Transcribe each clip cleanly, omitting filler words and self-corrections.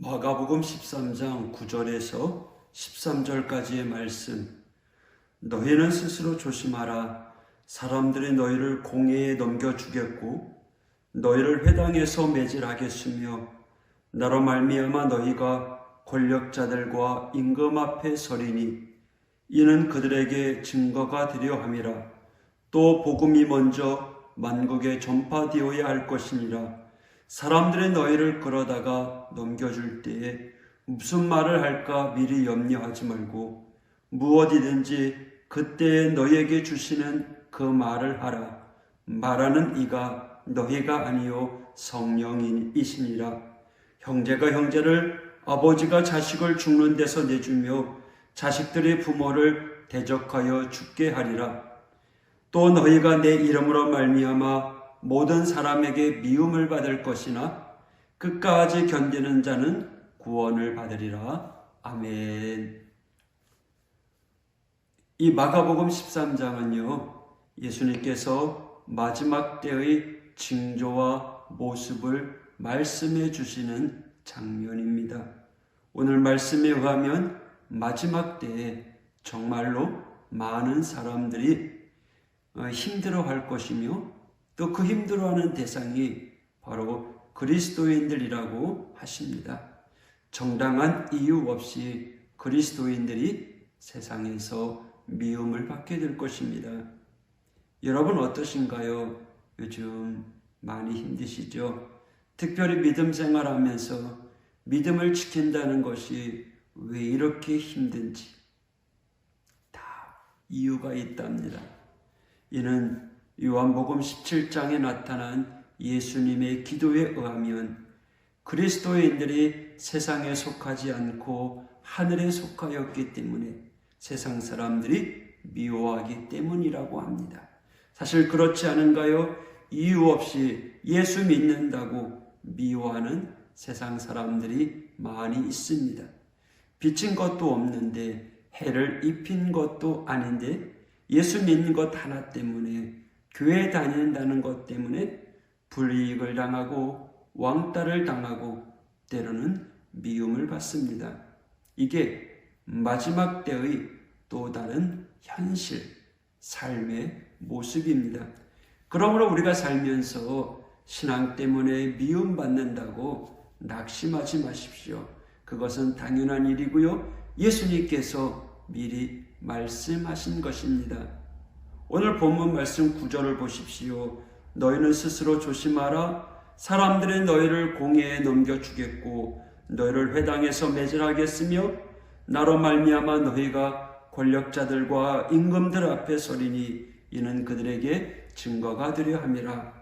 마가복음 13장 9절에서 13절까지의 말씀. 너희는 스스로 조심하라. 사람들이 너희를 공회에 넘겨주겠고 너희를 회당에서 매질하겠으며 나로 말미암아 너희가 권력자들과 임금 앞에 서리니 이는 그들에게 증거가 되려 함이라. 또 복음이 먼저 만국에 전파되어야 할 것이니라. 사람들이 너희를 끌어다가 넘겨줄 때에 무슨 말을 할까 미리 염려하지 말고 무엇이든지 그때에 너희에게 주시는 그 말을 하라. 말하는 이가 너희가 아니요 성령이시니라. 형제가 형제를, 아버지가 자식을 죽는 데서 내주며 자식들이 부모를 대적하여 죽게 하리라. 또 너희가 내 이름으로 말미암아 모든 사람에게 미움을 받을 것이나 끝까지 견디는 자는 구원을 받으리라. 아멘. 이 마가복음 13장은요, 예수님께서 마지막 때의 징조와 모습을 말씀해 주시는 장면입니다. 오늘 말씀에 의하면 마지막 때에 정말로 많은 사람들이 힘들어할 것이며 또 그 힘들어하는 대상이 바로 그리스도인들이라고 하십니다. 정당한 이유 없이 그리스도인들이 세상에서 미움을 받게 될 것입니다. 여러분 어떠신가요? 요즘 많이 힘드시죠? 특별히 믿음 생활하면서 믿음을 지킨다는 것이 왜 이렇게 힘든지 다 이유가 있답니다. 이는 요한복음 17장에 나타난 예수님의 기도에 의하면 그리스도인들이 세상에 속하지 않고 하늘에 속하였기 때문에 세상 사람들이 미워하기 때문이라고 합니다. 사실 그렇지 않은가요? 이유 없이 예수 믿는다고 미워하는 세상 사람들이 많이 있습니다. 빚진 것도 없는데 해를 입힌 것도 아닌데 예수 믿는 것 하나 때문에 교회 다닌다는 것 때문에 불이익을 당하고 왕따를 당하고 때로는 미움을 받습니다. 이게 마지막 때의 또 다른 현실, 삶의 모습입니다. 그러므로 우리가 살면서 신앙 때문에 미움받는다고 낙심하지 마십시오. 그것은 당연한 일이고요. 예수님께서 미리 말씀하신 것입니다. 오늘 본문 말씀 9절을 보십시오. 너희는 스스로 조심하라. 사람들이 너희를 공회에 넘겨주겠고 너희를 회당에서 매질하겠으며 나로 말미암아 너희가 권력자들과 임금들 앞에 서리니 이는 그들에게 증거가 되려 함이라.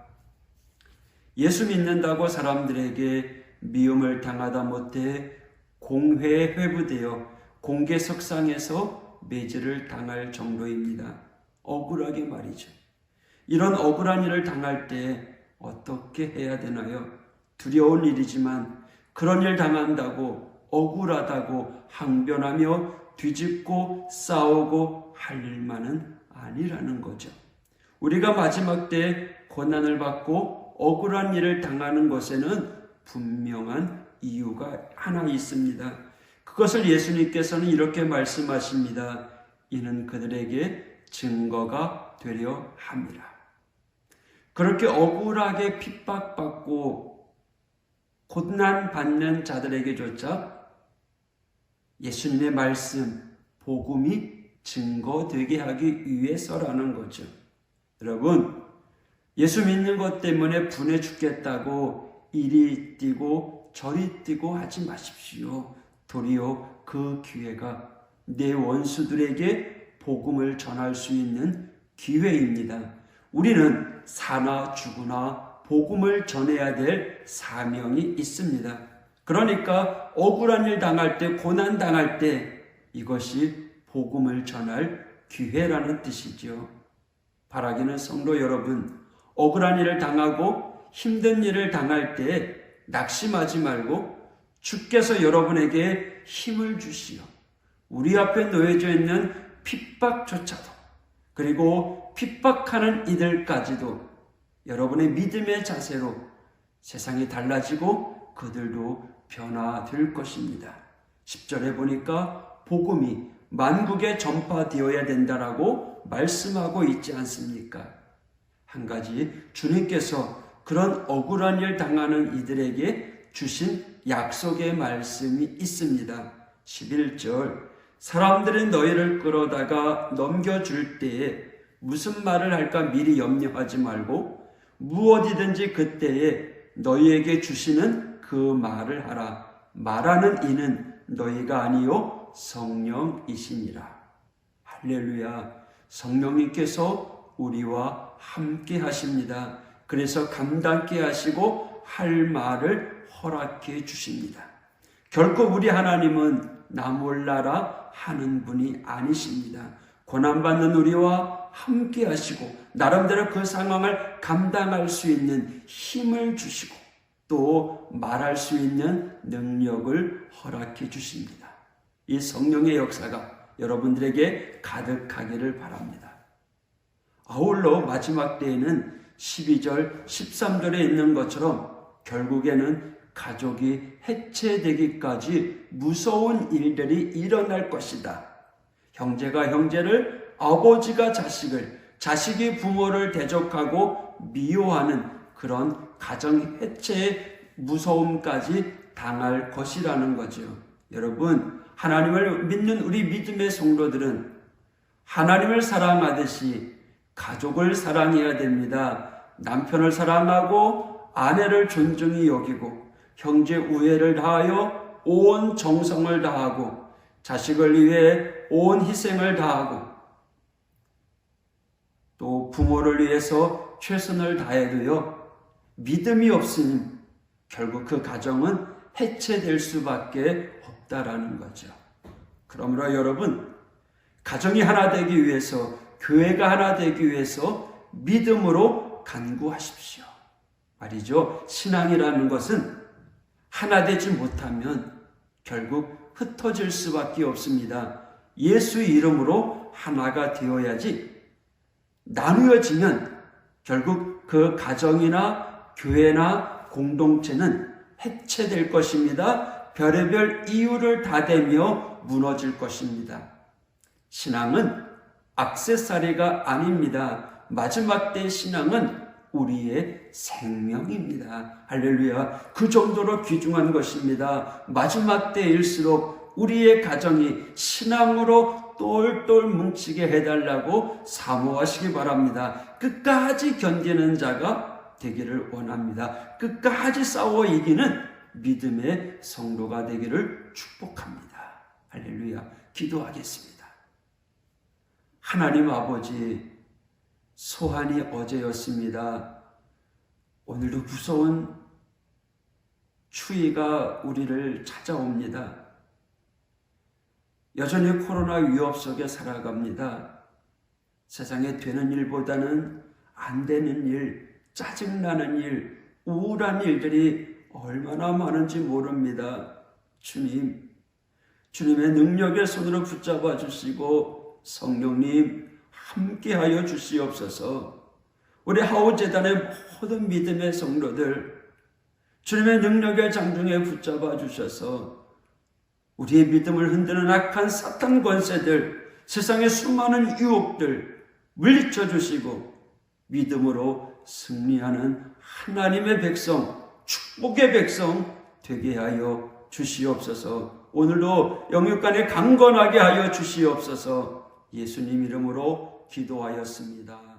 예수 믿는다고 사람들에게 미움을 당하다 못해 공회에 회부되어 공개석상에서 매질을 당할 정도입니다. 억울하게 말이죠. 이런 억울한 일을 당할 때 어떻게 해야 되나요? 두려운 일이지만 그런 일 당한다고 억울하다고 항변하며 뒤집고 싸우고 할 일만은 아니라는 거죠. 우리가 마지막 때 고난을 받고 억울한 일을 당하는 것에는 분명한 이유가 하나 있습니다. 그것을 예수님께서는 이렇게 말씀하십니다. 이는 그들에게 증거가 되려 함이라. 그렇게 억울하게 핍박받고 고난받는 자들에게조차 예수님의 말씀, 복음이 증거되게 하기 위해서라는 거죠. 여러분, 예수 믿는 것 때문에 분해 죽겠다고 이리 뛰고 저리 뛰고 하지 마십시오. 도리어 그 기회가 내 원수들에게 복음을 전할 수 있는 기회입니다. 우리는 사나 죽으나 복음을 전해야 될 사명이 있습니다. 그러니까 억울한 일 당할 때, 고난 당할 때 이것이 복음을 전할 기회라는 뜻이죠. 바라기는 성도 여러분, 억울한 일을 당하고 힘든 일을 당할 때 낙심하지 말고 주께서 여러분에게 힘을 주시어 우리 앞에 놓여져 있는 핍박조차도 그리고 핍박하는 이들까지도 여러분의 믿음의 자세로 세상이 달라지고 그들도 변화될 것입니다. 10절에 보니까 복음이 만국에 전파되어야 된다라고 말씀하고 있지 않습니까? 한 가지 주님께서 그런 억울한 일 당하는 이들에게 주신 약속의 말씀이 있습니다. 11절 사람들이 너희를 끌어다가 넘겨줄 때에 무슨 말을 할까 미리 염려하지 말고 무엇이든지 그때에 너희에게 주시는 그 말을 하라. 말하는 이는 너희가 아니요 성령이시니라. 할렐루야. 성령님께서 우리와 함께 하십니다. 그래서 감당케 하시고 할 말을 허락해 주십니다. 결코 우리 하나님은 나 몰라라 하는 분이 아니십니다. 고난받는 우리와 함께 하시고 나름대로 그 상황을 감당할 수 있는 힘을 주시고 또 말할 수 있는 능력을 허락해 주십니다. 이 성령의 역사가 여러분들에게 가득하기를 바랍니다. 아울러 마지막 때에는 12절, 13절에 있는 것처럼 결국에는 가족이 해체되기까지 무서운 일들이 일어날 것이다. 형제가 형제를, 아버지가 자식을, 자식이 부모를 대적하고 미워하는 그런 가정 해체의 무서움까지 당할 것이라는 거죠. 여러분, 하나님을 믿는 우리 믿음의 성도들은 하나님을 사랑하듯이 가족을 사랑해야 됩니다. 남편을 사랑하고 아내를 존중히 여기고 형제 우애를 다하여 온 정성을 다하고 자식을 위해 온 희생을 다하고 또 부모를 위해서 최선을 다해도요, 믿음이 없으니 결국 그 가정은 해체될 수밖에 없다라는 거죠. 그러므로 여러분, 가정이 하나 되기 위해서, 교회가 하나 되기 위해서 믿음으로 간구하십시오. 말이죠. 신앙이라는 것은 하나 되지 못하면 결국 흩어질 수밖에 없습니다. 예수 이름으로 하나가 되어야지 나누어지면 결국 그 가정이나 교회나 공동체는 해체될 것입니다. 별의별 이유를 다 대며 무너질 것입니다. 신앙은 액세서리가 아닙니다. 마지막 때의 신앙은 우리의 생명입니다. 할렐루야. 그 정도로 귀중한 것입니다. 마지막 때일수록 우리의 가정이 신앙으로 똘똘 뭉치게 해달라고 사모하시기 바랍니다. 끝까지 견디는 자가 되기를 원합니다. 끝까지 싸워 이기는 믿음의 성도가 되기를 축복합니다. 할렐루야. 기도하겠습니다. 하나님 아버지, 소환이 어제였습니다. 오늘도 무서운 추위가 우리를 찾아옵니다. 여전히 코로나 위협 속에 살아갑니다. 세상에 되는 일보다는 안 되는 일, 짜증나는 일, 우울한 일들이 얼마나 많은지 모릅니다. 주님, 주님의 능력의 손으로 붙잡아 주시고 성령님 함께하여 주시옵소서. 우리 하우재단의 모든 믿음의 성도들 주님의 능력의 장중에 붙잡아 주셔서 우리의 믿음을 흔드는 악한 사탄 권세들, 세상의 수많은 유혹들 물리쳐 주시고 믿음으로 승리하는 하나님의 백성, 축복의 백성 되게 하여 주시옵소서. 오늘도 영육간에 강건하게 하여 주시옵소서. 예수님 이름으로 기도하였습니다.